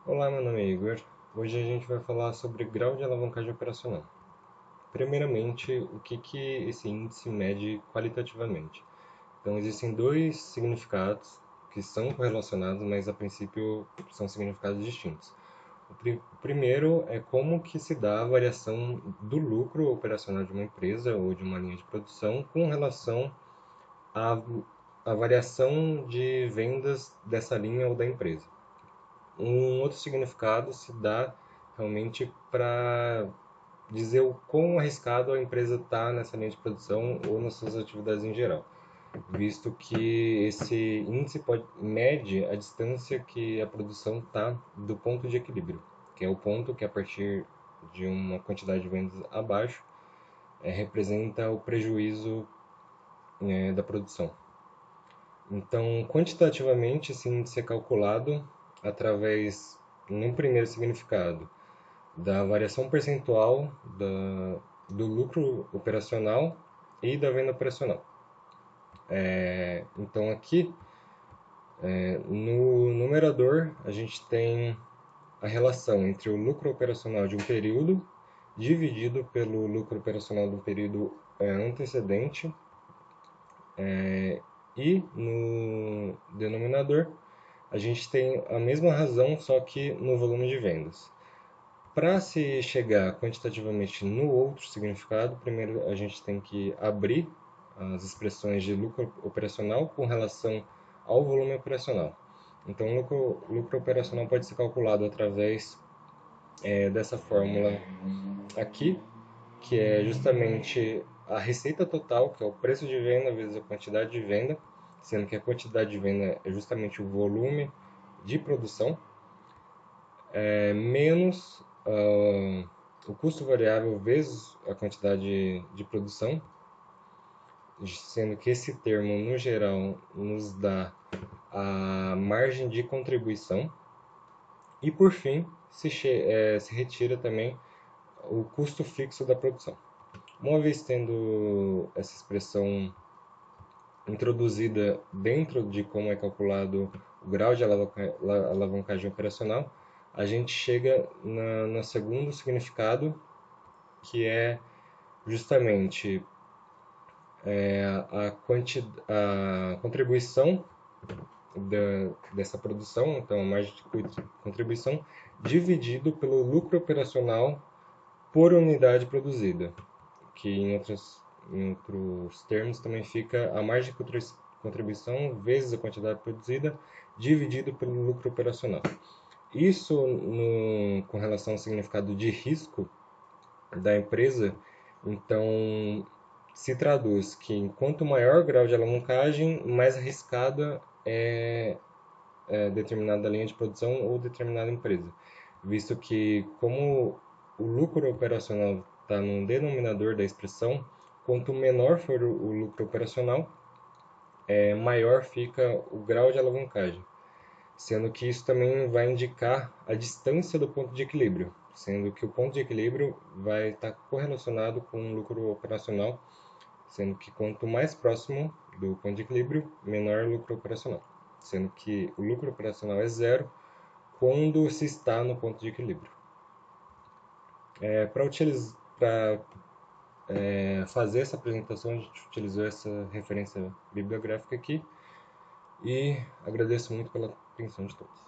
Olá, meu nome é Igor. Hoje a gente vai falar sobre grau de alavancagem operacional. Primeiramente, o que esse índice mede qualitativamente? Então, existem dois significados que são correlacionados, mas a princípio são significados distintos. O primeiro é como que se dá a variação do lucro operacional de uma empresa ou de uma linha de produção com relação à, à variação de vendas dessa linha ou da empresa. Um outro significado se dá realmente para dizer o quão arriscado a empresa está nessa linha de produção ou nas suas atividades em geral, visto que esse índice mede a distância que a produção está do ponto de equilíbrio, que é o ponto que a partir de uma quantidade de vendas abaixo representa o prejuízo da produção. Então, quantitativamente, esse índice é calculado através, num primeiro significado, da variação percentual do lucro operacional e da venda operacional. Então, aqui, no numerador, a gente tem a relação entre o lucro operacional de um período dividido pelo lucro operacional do período antecedente, e no denominador a gente tem a mesma razão, só que no volume de vendas. Para se chegar quantitativamente no outro significado, primeiro a gente tem que abrir as expressões de lucro operacional com relação ao volume operacional. Então, o lucro operacional pode ser calculado através dessa fórmula aqui, que é justamente a receita total, que é o preço de venda vezes a quantidade de venda, sendo que a quantidade de venda é justamente o volume de produção, menos o custo variável vezes a quantidade de produção, sendo que esse termo, no geral, nos dá a margem de contribuição. E, por fim, se retira também o custo fixo da produção. Uma vez tendo essa expressão introduzida dentro de como é calculado o grau de alavancagem operacional, a gente chega no segundo significado, que é justamente a contribuição dessa produção, então a margem de contribuição, dividido pelo lucro operacional por unidade produzida, que em outros termos também fica a margem de contribuição vezes a quantidade produzida dividido pelo lucro operacional. Isso, com relação ao significado de risco da empresa, então se traduz que quanto maior o grau de alavancagem, mais arriscada é determinada linha de produção ou determinada empresa, visto que como o lucro operacional está no denominador da expressão, quanto menor for o lucro operacional, maior fica o grau de alavancagem, sendo que isso também vai indicar a distância do ponto de equilíbrio, sendo que o ponto de equilíbrio vai estar correlacionado com o lucro operacional, sendo que quanto mais próximo do ponto de equilíbrio, menor o lucro operacional, sendo que o lucro operacional é zero quando se está no ponto de equilíbrio. Para fazer essa apresentação, a gente utilizou essa referência bibliográfica aqui e agradeço muito pela atenção de todos.